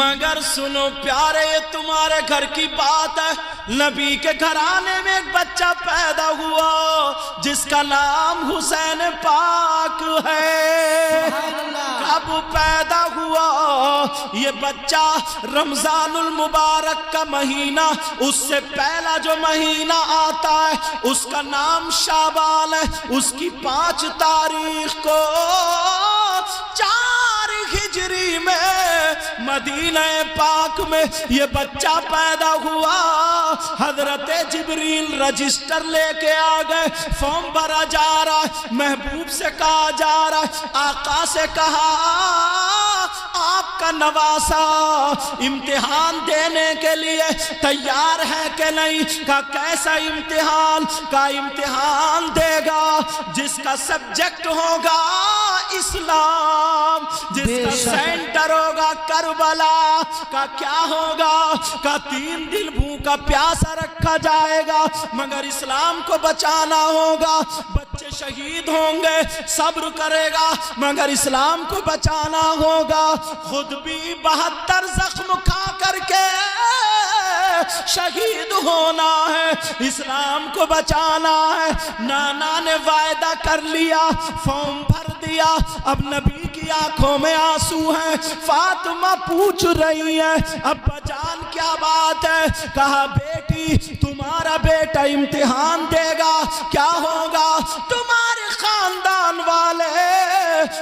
मगर सुनो प्यारे, ये तुम्हारे घर की बात है। नबी के घराने में एक बच्चा पैदा हुआ जिसका नाम हुसैन पाक है। कब पैदा हुआ ये बच्चा? रमजानुल मुबारक का महीना, उससे पहला जो महीना आता है उसका नाम शाबान है। उसकी 5 तारीख को 4 हिजरी में मदीना पाक में ये बच्चा पैदा हुआ। हजरत जिब्रील रजिस्टर लेके आ गए, फॉर्म भरा जा रहा है, महबूब से कहा जा रहा है, आका से कहा आपका नवासा इम्तिहान देने के लिए तैयार है कि नहीं? का कैसा इम्तिहान? का इम्तिहान देगा जिसका सब्जेक्ट होगा इस्लाम, जिसका सेंटर होगा करबला। का क्या होगा? का 3 दिन भूखा प्यासा रखा जाएगा, मगर इस्लाम को बचाना होगा। बच्चे शहीद होंगे, सब्र करेगा, मगर इस्लाम को बचाना होगा। खुद भी 72 जख्म खा करके शहीद होना है, इस्लाम को बचाना है। नाना ने वायदा कर लिया, फॉर्म भर दिया। अब नबी की आंखों में आंसू हैं। फातिमा पूछ रही है, अब्बा जान क्या बात है? कहा बेटी तुम्हारा बेटा इम्तिहान देगा, क्या होगा? तुम्हारे खानदान वाले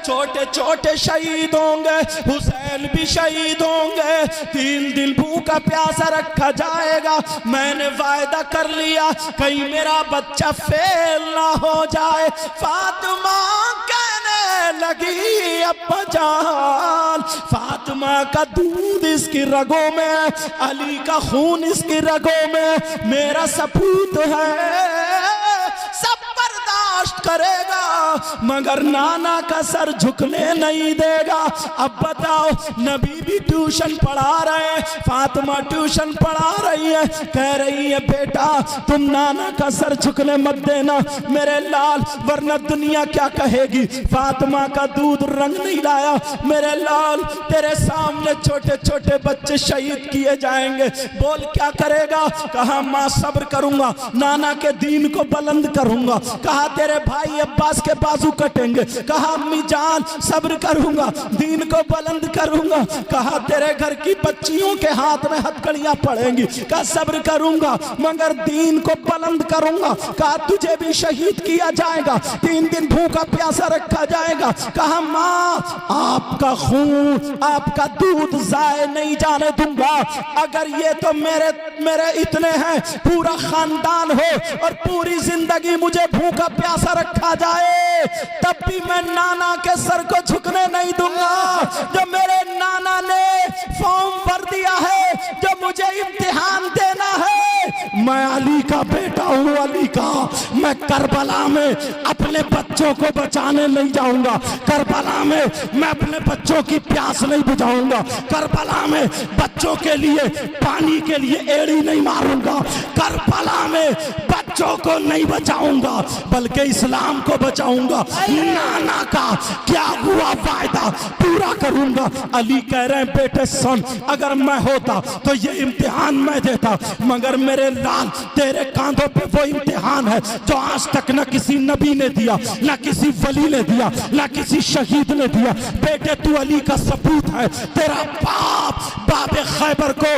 छोटे छोटे शहीद होंगे, हुसैन भी शहीद होंगे, 3 दिन भूखा प्यासा रखा जाएगा। मैंने वायदा कर लिया कहीं मेरा बच्चा फेल ना हो जाए। फातिमा कहने लगी अब्बा जान, फातिमा का दूध इसकी रगों में, अली का खून इसकी रगों में, मेरा सपूत है, सब बर्दाश्त करेगा, मगर नाना का सर झुकने नहीं देगा। अब बताओ, नबी भी ट्यूशन पढ़ा रहे, फातिमा ट्यूशन पढ़ा रही है, कह रही है बेटा तुम नाना का सर झुकने मत देना मेरे लाल, वरना दुनिया क्या कहेगी। फातिमा का दूध रंग नहीं लाया मेरे लाल, तेरे सामने छोटे छोटे बच्चे शहीद किए जाएंगे, बोल क्या करेगा? कहा माँ सब्र करूंगा, नाना के दीन को बुलंद करूंगा। कहा तेरे भाई अब्बास के बाजू कटेंगे। कहा अम्मी जान सब्र करूंगा, दीन को बुलंद करूंगा। कहा तेरे घर की बच्चियों के हाथ में हथकड़ियां पड़ेंगी। कहा सब्र करूंगा मगर दीन को बुलंद करूंगा। कहा तुझे भी शहीद किया जाएगा, 3 दिन भूखा प्यासा रखा जाएगा। कहा माँ आपका खून आपका दूध जाए नहीं जाने दूंगा। अगर ये तो मेरे इतने हैं, पूरा खानदान हो और पूरी जिंदगी मुझे भूखा प्यासा रखा जाए, तब भी मैं नाना के सर को झुकने नहीं दूंगा। जो मेरे नाना ने फॉर्म भर दिया है, जो मुझे इम्तिहान देना है, मैं अली का बेटा हूँ, अली का। मैं करबला में अपने बच्चों को बचाने नहीं जाऊंगा, करबला में मैं अपने बच्चों की प्यास नहीं बुझाऊंगा, करबला में बच्चों के लिए पानी के लिए एड़ी नहीं मारूंगा, करबला में बच्चों को नहीं बचाऊंगा बल्कि इस्लाम को बचाऊंगा। नाना का क्या हुआ वायदा पूरा करूंगा। अली कह रहे हैं बेटे सुन, अगर मैं होता तो ये इम्तिहान मैं देता, मगर मेरे लाल तेरे कांधों पे वो इम्तिहान है जो आज तक न किसी नबी ने दिया, न किसी वली ने दिया, न किसी शहीद ने दिया। बेटे तू अली का सपूत है, तेरा बाप बाबे खैबर को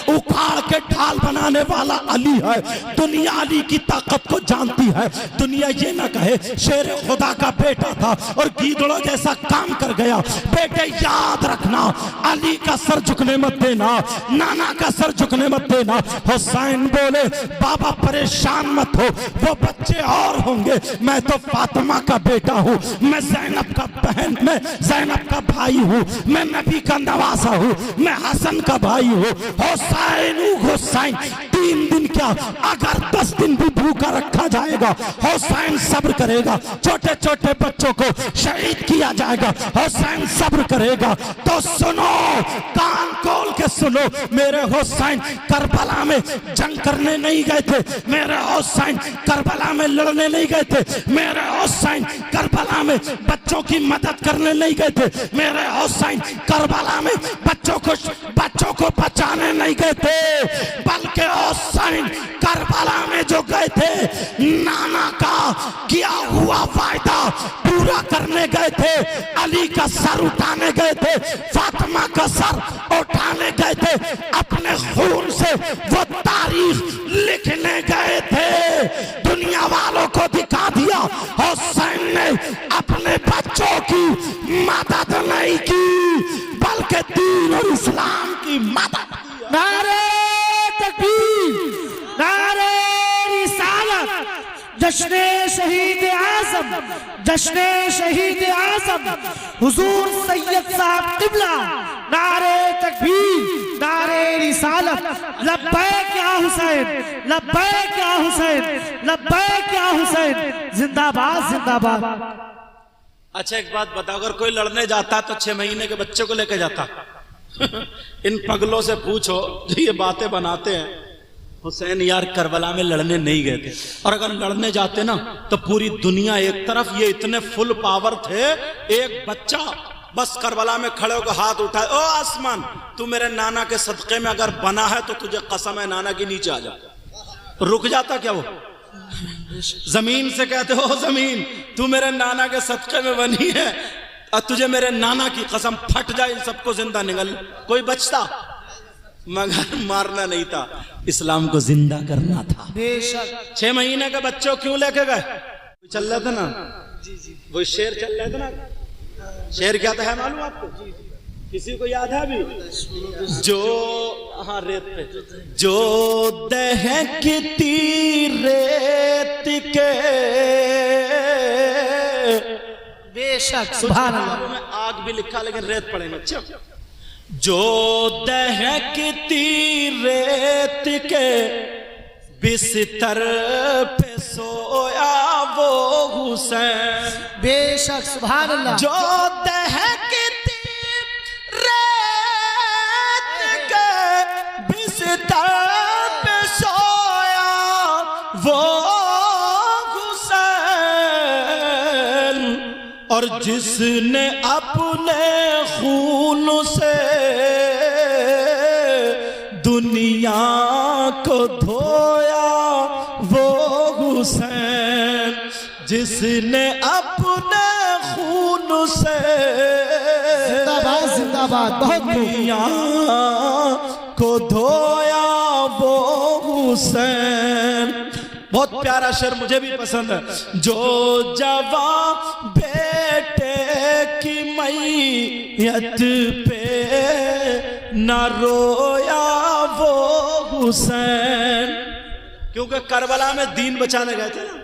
उखाड़ के ढाल बनाने वाला अली है। दुनिया अली की ताकत को जानती है, दुनिया ये ना कहे शेर खुदा का बेटा था और गीदड़ों जैसा काम कर गया। बेटे याद रखना, अली का सर झुकने मत देना, नाना का सर झुकने मत देना। हुसैन बोले बाबा परेशान मत हो, वो बच्चे और होंगे, मैं तो फातिमा का बेटा हूँ, मैं ज़ैनब का बहन, मैं ज़ैनब का भाई हूँ, मैं नबी का नवासा हूँ, मैं हसन का भाई हूँ। हुसैन 3 दिन क्या अगर 10 दिन भी भूखा रखा जाएगा, हुसैन सब्र करेगा। छोटे छोटे बच्चों को शहीद किया जाएगा, हुसैन सब्र करेगा। तो सुनो, कान खोल के के सुनो, मेरे हुसैन करबला में जंग करने नहीं गए थे, मेरे हुसैन करबला में लड़ने नहीं गए थे, मेरे हुसैन करबला में बच्चों की मदद करने नहीं गए थे, मेरे हुसैन करबला में बच्चों को बचाने नहीं गए थे, बल्कि हुसैन करबला में जो गए थे नाना का किया हुआ वायदा पूरा करने गए थे, अली का सर उठाने गए थे, फातिमा का सर उठाने गए थे, अपने खून से वो तारीख लिखने गए थे। दुनिया वालों को दिखा दिया हुसैन ने अपने बच्चों की मदद नहीं की, बल्कि दीन और इस्लाम की मदद की। नारे तकबीर, नारे रिसालत, जश्ने शहीद आज़म, जश्ने शहीद आज़म हुजूर सैयद साहब किबला, नारे तकबीर, नारे रिसालत, लब्बैक या हुसैन, लब्बैक या हुसैन, लब्बैक या हुसैन, जिंदाबाद जिंदाबाद। अच्छा एक बात बताओ, अगर कोई लड़ने जाता तो 6 महीने के बच्चे को लेकर जाता? इन पगलों से पूछो जो ये बातें बनाते हैं। हुसैन यार करबला में लड़ने नहीं गए थे, और अगर लड़ने जाते ना तो पूरी दुनिया एक तरफ, ये इतने फुल पावर थे, एक बच्चा बस करबला में खड़े होकर हाथ उठाए, ओ आसमान तू मेरे नाना के सदक़े में अगर बना है तो तुझे कसम है नाना की नीचे आ जा। रुक जाता क्या वो? जमीन से कहते हो जमीन तू मेरे नाना के सदक़े में बनी है, और तुझे मेरे नाना की कसम फट जाए इन सबको जिंदा निकल। कोई बचता? मगर मारना नहीं था, इस्लाम को जिंदा करना था। 6 महीने के बच्चों क्यों लेके गए? चल रहे थे ना, वो शेर चल रहे थे ना, शेर क्या था है मालूम आपको? किसी को याद है अभी? जो हाँ रेत पे, जो दहकती रेत के, बेशक सुभान अल्लाह, में आग भी लिखा लेकिन रेत पड़ेगा। अच्छा, जो दहकती रेत के बिस्तर पे सोया वो हुसैन, बेशक सुभान अल्लाह, जो दहकती रेत के बिस्तर पे सोया वो हुसैन, और जिसने अपने खून से दुनिया को धोया वो हुसैन, जिसने अपने खून से जिंदाबाद जिंदाबाद, बहुत दुनिया को धोया वो हुसैन। बहुत प्यारा शेर मुझे भी पसंद है। जो जवां बेटे की मैयत पे न रोया वो हुसैन, क्योंकि करबला में दीन बचाने गए थे ना।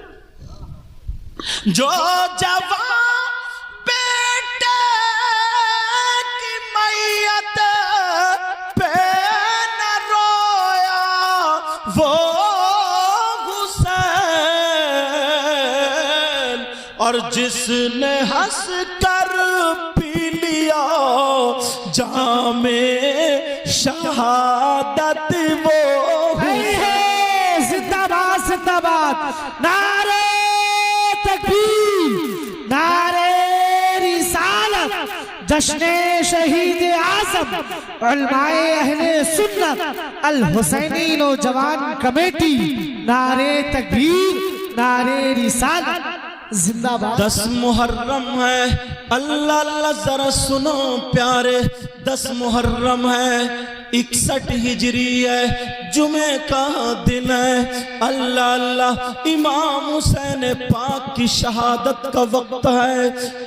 जो जवां बेटे की मैयत पे न रोया वो हुसैन, और जिसने हंस कर पी लिया जामे शहादत वो है। जिंदाबाद जिंदाबाद, नारे तकबीर, नारे रिसालत, जश्ने शहीद आज़म, उलमाए अहले सुन्नत, अल हुसैनी नौजवान कमेटी, नारे तकबीर, नारे रिसालत, जिंदाबाद। 10 मुहर्रम है, अल्लाह अल्लाह जरा सुनो प्यारे, 10 मुहर्रम है, 61 हिजरी है, जुमे का दिन है। अल्लाह अल्लाह, इमाम हुसैन पाक की शहादत का वक्त है।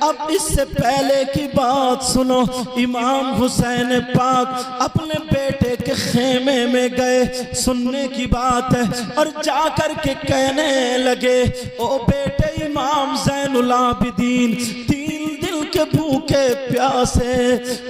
अब इससे पहले की बात सुनो, इमाम हुसैन पाक अपने बेटे के खेमे में गए, सुनने की बात है, और जाकर के कहने लगे, ओ बेटे इमाम ज़ैनुल आबिदीन, 3 दिन के भूखे प्यासे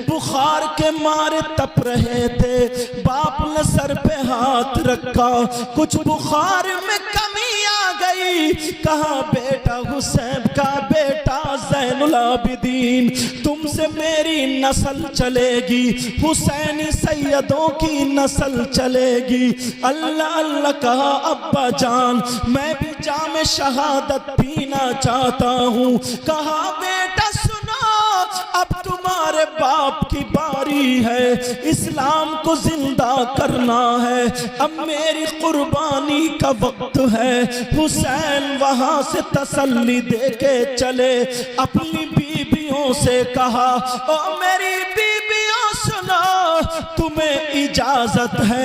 बुखार के मारे तप रहे थे, बाप ने सर पे हाथ रखा, कुछ बुखार में कमी आ गई, गई, कहा बेटा हुसैन का बेटा ज़ैनुल आबिदीन, तुमसे मेरी नस्ल चलेगी, हुसैनी सैयदों की नस्ल चलेगी। अल्लाह अल्लाह कहा अब्बा जान मैं भी जाम शहादत पीना चाहता हूँ। कहा बेटा सुनो, अब तुम्हारे बाप की बारी है, इस्लाम को जिंदा करना है, अब मेरी कुर्बानी का वक्त है। हुसैन वहां से तसल्ली दे के चले, अपनी बीबियों से कहा ओ मेरी बीबियों सुनो, तुम्हें इजाजत है।